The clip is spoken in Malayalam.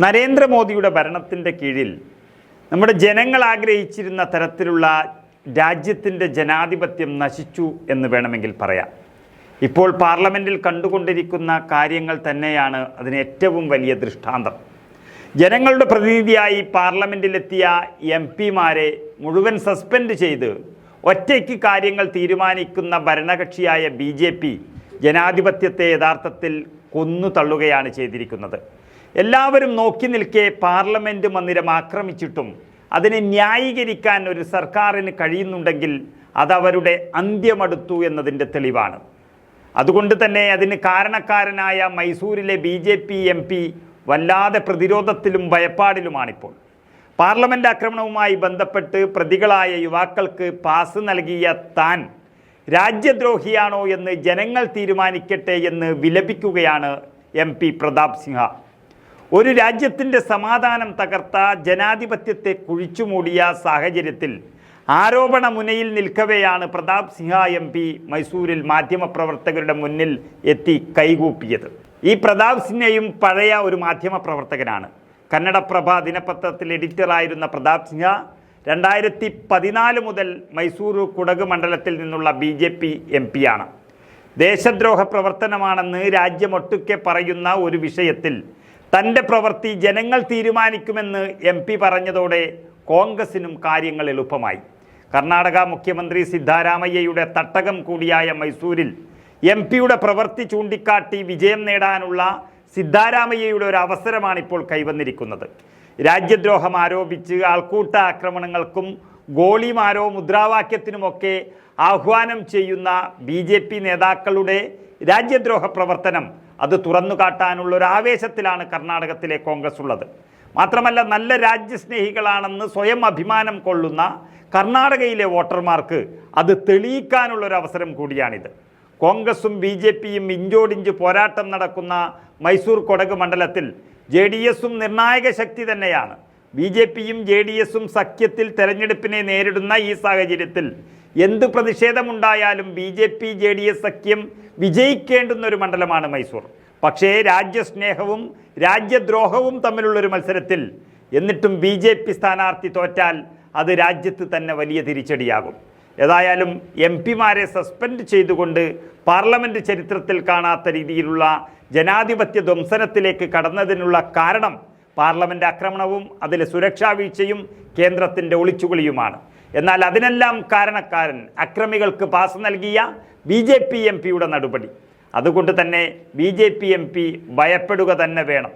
നരേന്ദ്രമോദിയുടെ ഭരണത്തിൻ്റെ കീഴിൽ നമ്മുടെ ജനങ്ങൾ ആഗ്രഹിച്ചിരുന്ന തരത്തിലുള്ള രാജ്യത്തിൻ്റെ ജനാധിപത്യം നശിച്ചു എന്ന് വേണമെങ്കിൽ പറയാം. ഇപ്പോൾ പാർലമെൻറ്റിൽ കണ്ടുകൊണ്ടിരിക്കുന്ന കാര്യങ്ങൾ തന്നെയാണ് അതിന് ഏറ്റവും വലിയ ദൃഷ്ടാന്തം. ജനങ്ങളുടെ പ്രതിനിധിയായി പാർലമെൻറ്റിലെത്തിയ MP-മാരെ മുഴുവൻ സസ്പെൻഡ് ചെയ്ത് ഒറ്റയ്ക്ക് കാര്യങ്ങൾ തീരുമാനിക്കുന്ന ഭരണകക്ഷിയായ BJP ജനാധിപത്യത്തെ യഥാർത്ഥത്തിൽ കൊന്നു തള്ളുകയാണ് ചെയ്തിരിക്കുന്നത്. എല്ലാവരും നോക്കി നിൽക്കെ പാർലമെൻറ്റ് മന്ദിരം ആക്രമിച്ചിട്ടും അതിനെ ന്യായീകരിക്കാൻ ഒരു സർക്കാരിന് കഴിയുന്നുണ്ടെങ്കിൽ അതവരുടെ അന്ത്യമടുത്തു എന്നതിൻ്റെ തെളിവാണ്. അതുകൊണ്ട് തന്നെ അതിന് കാരണക്കാരനായ മൈസൂരിലെ BJP MP വല്ലാതെ പ്രതിരോധത്തിലും ഭയപ്പാടിലുമാണിപ്പോൾ. പാർലമെൻറ്റ് ആക്രമണവുമായി ബന്ധപ്പെട്ട് പ്രതികളായ യുവാക്കൾക്ക് പാസ് നൽകിയ താൻ രാജ്യദ്രോഹിയാണോ എന്ന് ജനങ്ങൾ തീരുമാനിക്കട്ടെ എന്ന് വിലപിക്കുകയാണ് MP പ്രതാപ് സിംഹ. ഒരു രാജ്യത്തിൻ്റെ സമാധാനം തകർത്ത ജനാധിപത്യത്തെ കുഴിച്ചുമൂടിയ സാഹചര്യത്തിൽ ആരോപണ മുനയിൽ നിൽക്കവെയാണ് പ്രതാപ് സിംഹ MP മൈസൂരിൽ മാധ്യമപ്രവർത്തകരുടെ മുന്നിൽ എത്തി കൈകൂപ്പിയത്. ഈ പ്രതാപ് സിംഹയും പഴയ ഒരു മാധ്യമപ്രവർത്തകനാണ്. കന്നഡപ്രഭ ദിനപത്രത്തിൽ എഡിറ്ററായിരുന്ന പ്രതാപ് സിംഹ 2014 മുതൽ മൈസൂർ കുടക് മണ്ഡലത്തിൽ നിന്നുള്ള BJP MP-യാണ്. ദേശദ്രോഹ പ്രവർത്തനമാണെന്ന് രാജ്യമൊട്ടുക്കെ പറയുന്ന ഒരു വിഷയത്തിൽ തൻ്റെ പ്രവൃത്തി ജനങ്ങൾ തീരുമാനിക്കുമെന്ന് MP പറഞ്ഞതോടെ കോൺഗ്രസിനും കാര്യങ്ങൾ എളുപ്പമായി. കർണാടക മുഖ്യമന്ത്രി സിദ്ധാരാമയ്യയുടെ തട്ടകം കൂടിയായ മൈസൂരിൽ MP-യുടെ പ്രവൃത്തി ചൂണ്ടിക്കാട്ടി വിജയം നേടാനുള്ള സിദ്ധാരാമയ്യയുടെ ഒരു അവസരമാണിപ്പോൾ കൈവന്നിരിക്കുന്നത്. രാജ്യദ്രോഹം ആരോപിച്ച് ആൾക്കൂട്ട ആക്രമണങ്ങൾക്കും ഗോളിമാരോ മുദ്രാവാക്യത്തിനുമൊക്കെ ആഹ്വാനം ചെയ്യുന്ന BJP നേതാക്കളുടെ രാജ്യദ്രോഹ പ്രവർത്തനം അത് തുറന്നു കാട്ടാനുള്ള ഒരു ആവേശത്തിലാണ് കർണാടകത്തിലെ കോൺഗ്രസ് ഉള്ളത്. മാത്രമല്ല, നല്ല രാജ്യസ്നേഹികളാണെന്ന് സ്വയം അഭിമാനം കൊള്ളുന്ന കർണാടകയിലെ വോട്ടർമാർക്ക് അത് തെളിയിക്കാനുള്ളൊരു അവസരം കൂടിയാണിത്. കോൺഗ്രസും BJPയും ഇഞ്ചോടിഞ്ച് പോരാട്ടം നടക്കുന്ന മൈസൂർ കൊടക് മണ്ഡലത്തിൽ JDS-ഉം നിർണായക ശക്തി തന്നെയാണ്. BJPയും JDS-ഉം സഖ്യത്തിൽ തെരഞ്ഞെടുപ്പിനെ നേരിടുന്ന ഈ സാഹചര്യത്തിൽ എന്ത് പ്രതിഷേധമുണ്ടായാലും BJP-JDS സഖ്യം വിജയിക്കേണ്ടുന്ന ഒരു മണ്ഡലമാണ് മൈസൂർ. പക്ഷേ രാജ്യസ്നേഹവും രാജ്യദ്രോഹവും തമ്മിലുള്ളൊരു മത്സരത്തിൽ എന്നിട്ടും BJP സ്ഥാനാർത്ഥി തോറ്റാൽ അത് രാജ്യത്ത് തന്നെ വലിയ തിരിച്ചടിയാകും. ഏതായാലും MP-മാരെ സസ്പെൻഡ് ചെയ്തുകൊണ്ട് പാർലമെൻറ്റ് ചരിത്രത്തിൽ കാണാത്ത രീതിയിലുള്ള ജനാധിപത്യ ധ്വംസനത്തിലേക്ക് കടന്നതിനുള്ള കാരണം പാർലമെൻറ്റ് ആക്രമണവും അതിലെ സുരക്ഷാ വീഴ്ചയും കേന്ദ്രത്തിൻ്റെ ഒളിച്ചുകളിയുമാണ്. എന്നാൽ അതിനെല്ലാം കാരണക്കാരൻ അക്രമികൾക്ക് പാസ് നൽകിയ BJP MP-യുടെ നടപടി. അതുകൊണ്ട് തന്നെ BJP MP ഭയപ്പെടുക തന്നെ വേണം.